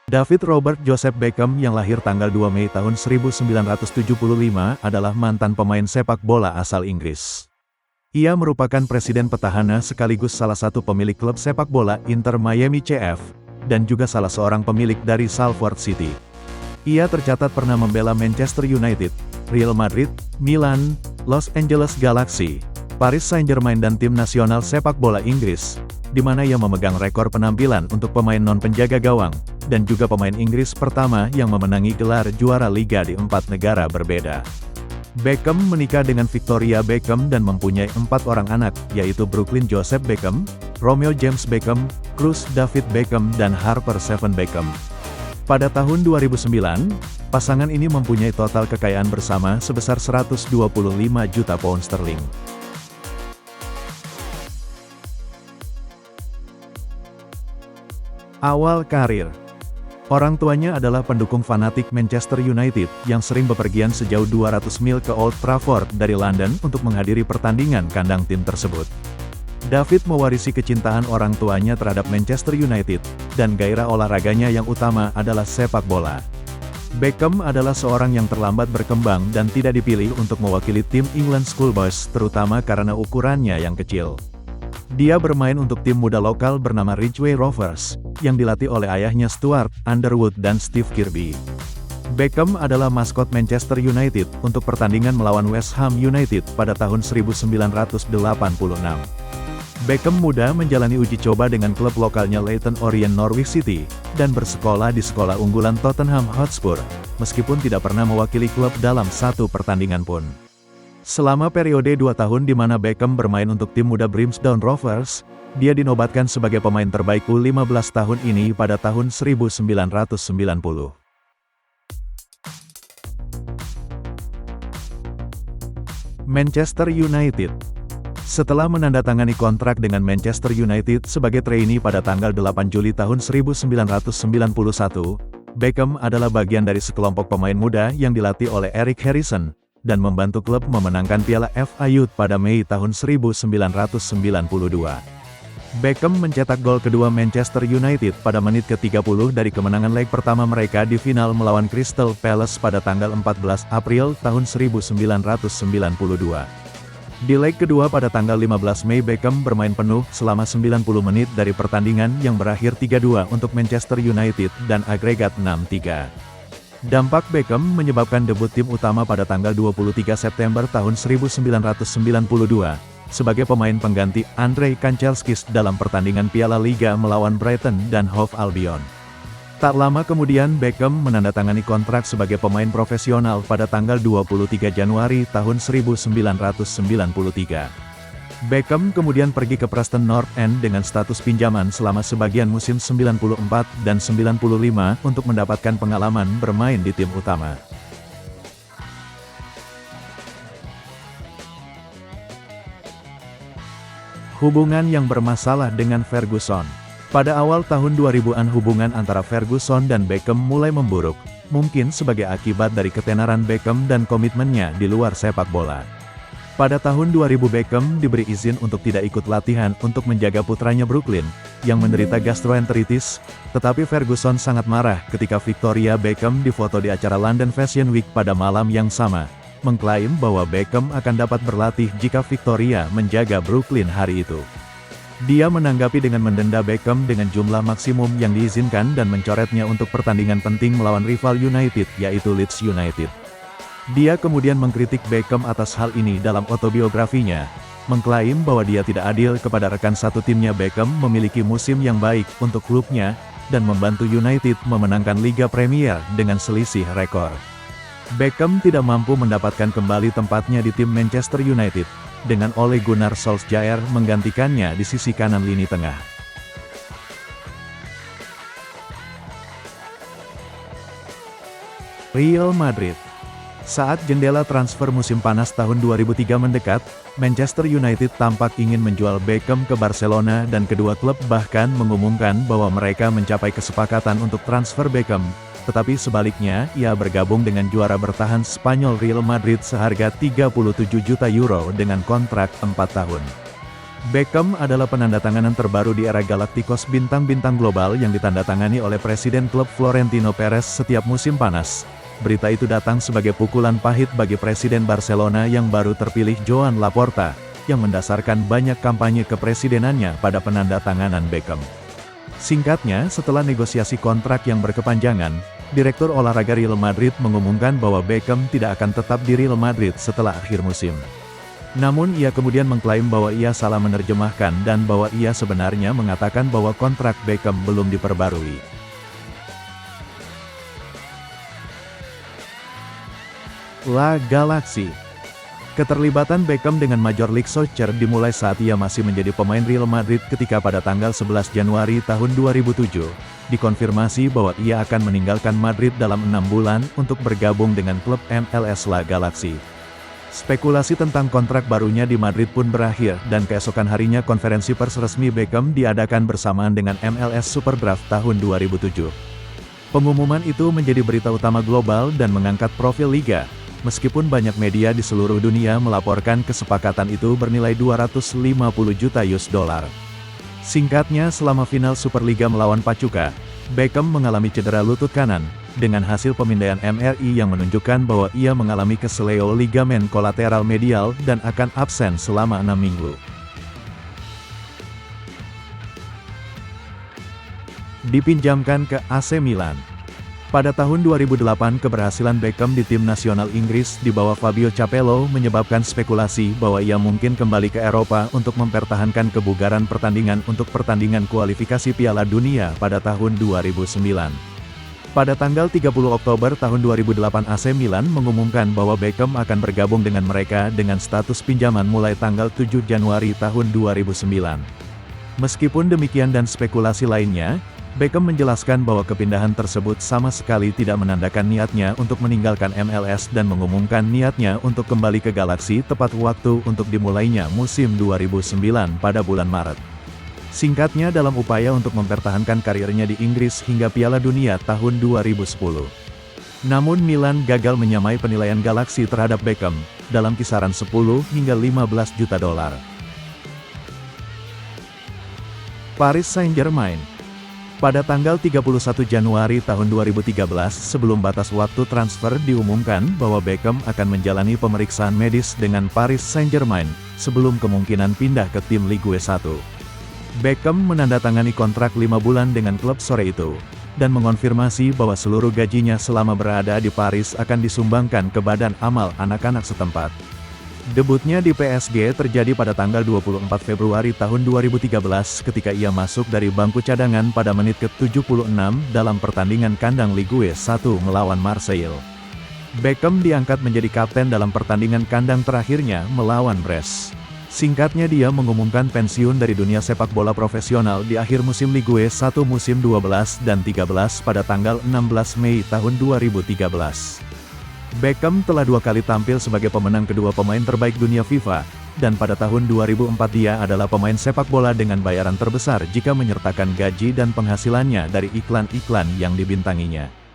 David Robert Joseph Beckham yang lahir tanggal 2 Mei tahun 1975 adalah mantan pemain sepak bola asal Inggris. Ia merupakan presiden petahana sekaligus salah satu pemilik klub sepak bola Inter Miami CF, dan juga salah seorang pemilik dari Salford City. Ia tercatat pernah membela Manchester United, Real Madrid, Milan, Los Angeles Galaxy, Paris Saint-Germain dan tim nasional sepak bola Inggris, di mana ia memegang rekor penampilan untuk pemain non-penjaga gawang, dan juga pemain Inggris pertama yang memenangi gelar juara liga di 4 negara berbeda. Beckham menikah dengan Victoria Beckham dan mempunyai 4 orang anak, yaitu Brooklyn Joseph Beckham, Romeo James Beckham, Cruz David Beckham dan Harper Seven Beckham. Pada tahun 2009, pasangan ini mempunyai total kekayaan bersama sebesar 125 juta pound sterling. Awal karir. Orang tuanya adalah pendukung fanatik Manchester United yang sering bepergian sejauh 200 mil ke Old Trafford dari London untuk menghadiri pertandingan kandang tim tersebut. David mewarisi kecintaan orang tuanya terhadap Manchester United, dan gairah olahraganya yang utama adalah sepak bola. Beckham adalah seorang yang terlambat berkembang dan tidak dipilih untuk mewakili tim England Schoolboys terutama karena ukurannya yang kecil. Dia bermain untuk tim muda lokal bernama Ridgeway Rovers, yang dilatih oleh ayahnya Stuart Underwood dan Steve Kirby. Beckham adalah maskot Manchester United untuk pertandingan melawan West Ham United pada tahun 1986. Beckham muda menjalani uji coba dengan klub lokalnya Leyton Orient Norwich City, dan bersekolah di sekolah unggulan Tottenham Hotspur, meskipun tidak pernah mewakili klub dalam satu pertandingan pun. Selama periode 2 tahun di mana Beckham bermain untuk tim muda Brimsdown Rovers, dia dinobatkan sebagai pemain terbaik U15 tahun ini pada tahun 1990. Manchester United. Setelah menandatangani kontrak dengan Manchester United sebagai trainee pada tanggal 8 Juli tahun 1991, Beckham adalah bagian dari sekelompok pemain muda yang dilatih oleh Eric Harrison, dan membantu klub memenangkan Piala FA Youth pada Mei tahun 1992. Beckham mencetak gol kedua Manchester United pada menit ke-30 dari kemenangan leg pertama mereka di final melawan Crystal Palace pada tanggal 14 April tahun 1992. Di leg kedua pada tanggal 15 Mei Beckham bermain penuh selama 90 menit dari pertandingan yang berakhir 3-2 untuk Manchester United dan agregat 6-3. Dampak Beckham menyebabkan debut tim utama pada tanggal 23 September tahun 1992, sebagai pemain pengganti Andrei Kanchelskis dalam pertandingan Piala Liga melawan Brighton dan Hove Albion. Tak lama kemudian Beckham menandatangani kontrak sebagai pemain profesional pada tanggal 23 Januari tahun 1993. Beckham kemudian pergi ke Preston North End dengan status pinjaman selama sebagian musim 94 dan 95 untuk mendapatkan pengalaman bermain di tim utama. Hubungan yang bermasalah dengan Ferguson. Pada awal tahun 2000-an hubungan antara Ferguson dan Beckham mulai memburuk, mungkin sebagai akibat dari ketenaran Beckham dan komitmennya di luar sepak bola. Pada tahun 2000 Beckham diberi izin untuk tidak ikut latihan untuk menjaga putranya Brooklyn, yang menderita gastroenteritis, tetapi Ferguson sangat marah ketika Victoria Beckham difoto di acara London Fashion Week pada malam yang sama, mengklaim bahwa Beckham akan dapat berlatih jika Victoria menjaga Brooklyn hari itu. Dia menanggapi dengan mendenda Beckham dengan jumlah maksimum yang diizinkan dan mencoretnya untuk pertandingan penting melawan rival United yaitu Leeds United. Dia kemudian mengkritik Beckham atas hal ini dalam autobiografinya, mengklaim bahwa dia tidak adil kepada rekan satu timnya. Beckham memiliki musim yang baik untuk klubnya, dan membantu United memenangkan Liga Premier dengan selisih rekor. Beckham tidak mampu mendapatkan kembali tempatnya di tim Manchester United, dengan Ole Gunnar Solskjaer menggantikannya di sisi kanan lini tengah. Real Madrid. Saat jendela transfer musim panas tahun 2003 mendekat, Manchester United tampak ingin menjual Beckham ke Barcelona dan kedua klub bahkan mengumumkan bahwa mereka mencapai kesepakatan untuk transfer Beckham, tetapi sebaliknya ia bergabung dengan juara bertahan Spanyol Real Madrid seharga 37 juta euro dengan kontrak 4 tahun. Beckham adalah penandatanganan terbaru di era Galacticos bintang-bintang global yang ditandatangani oleh Presiden klub Florentino Perez setiap musim panas. Berita itu datang sebagai pukulan pahit bagi Presiden Barcelona yang baru terpilih Joan Laporta, yang mendasarkan banyak kampanye kepresidenannya pada penandatanganan Beckham. Singkatnya, setelah negosiasi kontrak yang berkepanjangan, Direktur Olahraga Real Madrid mengumumkan bahwa Beckham tidak akan tetap di Real Madrid setelah akhir musim. Namun ia kemudian mengklaim bahwa ia salah menerjemahkan dan bahwa ia sebenarnya mengatakan bahwa kontrak Beckham belum diperbarui. La Galaxy. Keterlibatan Beckham dengan Major League Soccer dimulai saat ia masih menjadi pemain Real Madrid ketika pada tanggal 11 Januari tahun 2007, dikonfirmasi bahwa ia akan meninggalkan Madrid dalam 6 bulan untuk bergabung dengan klub MLS La Galaxy. Spekulasi tentang kontrak barunya di Madrid pun berakhir dan keesokan harinya konferensi pers resmi Beckham diadakan bersamaan dengan MLS Super Draft tahun 2007. Pengumuman itu menjadi berita utama global dan mengangkat profil liga. Meskipun banyak media di seluruh dunia melaporkan kesepakatan itu bernilai 250 juta US dollar. Singkatnya, selama final Superliga melawan Pachuca, Beckham mengalami cedera lutut kanan, dengan hasil pemindaian MRI yang menunjukkan bahwa ia mengalami kesleo ligamen kolateral medial dan akan absen selama 6 minggu. Dipinjamkan ke AC Milan. Pada tahun 2008 keberhasilan Beckham di tim nasional Inggris di bawah Fabio Capello menyebabkan spekulasi bahwa ia mungkin kembali ke Eropa untuk mempertahankan kebugaran pertandingan untuk pertandingan kualifikasi Piala Dunia pada tahun 2009. Pada tanggal 30 Oktober tahun 2008 AC Milan mengumumkan bahwa Beckham akan bergabung dengan mereka dengan status pinjaman mulai tanggal 7 Januari tahun 2009. Meskipun demikian dan spekulasi lainnya, Beckham menjelaskan bahwa kepindahan tersebut sama sekali tidak menandakan niatnya untuk meninggalkan MLS dan mengumumkan niatnya untuk kembali ke Galaxy tepat waktu untuk dimulainya musim 2009 pada bulan Maret. Singkatnya, dalam upaya untuk mempertahankan karirnya di Inggris hingga Piala Dunia tahun 2010. Namun Milan gagal menyamai penilaian Galaxy terhadap Beckham, dalam kisaran 10 hingga 15 juta dolar. Paris Saint-Germain. Pada tanggal 31 Januari tahun 2013, sebelum batas waktu transfer diumumkan bahwa Beckham akan menjalani pemeriksaan medis dengan Paris Saint-Germain, sebelum kemungkinan pindah ke tim Ligue 1. Beckham menandatangani kontrak 5 bulan dengan klub sore itu, dan mengonfirmasi bahwa seluruh gajinya selama berada di Paris akan disumbangkan ke badan amal anak-anak setempat. Debutnya di PSG terjadi pada tanggal 24 Februari tahun 2013 ketika ia masuk dari bangku cadangan pada menit ke-76 dalam pertandingan kandang Ligue 1 melawan Marseille. Beckham diangkat menjadi kapten dalam pertandingan kandang terakhirnya melawan Brest. Singkatnya, dia mengumumkan pensiun dari dunia sepak bola profesional di akhir musim Ligue 1 musim 12 dan 13 pada tanggal 16 Mei tahun 2013. Beckham telah 2 kali tampil sebagai pemenang kedua pemain terbaik dunia FIFA, dan pada tahun 2004 dia adalah pemain sepak bola dengan bayaran terbesar jika menyertakan gaji dan penghasilannya dari iklan-iklan yang dibintanginya.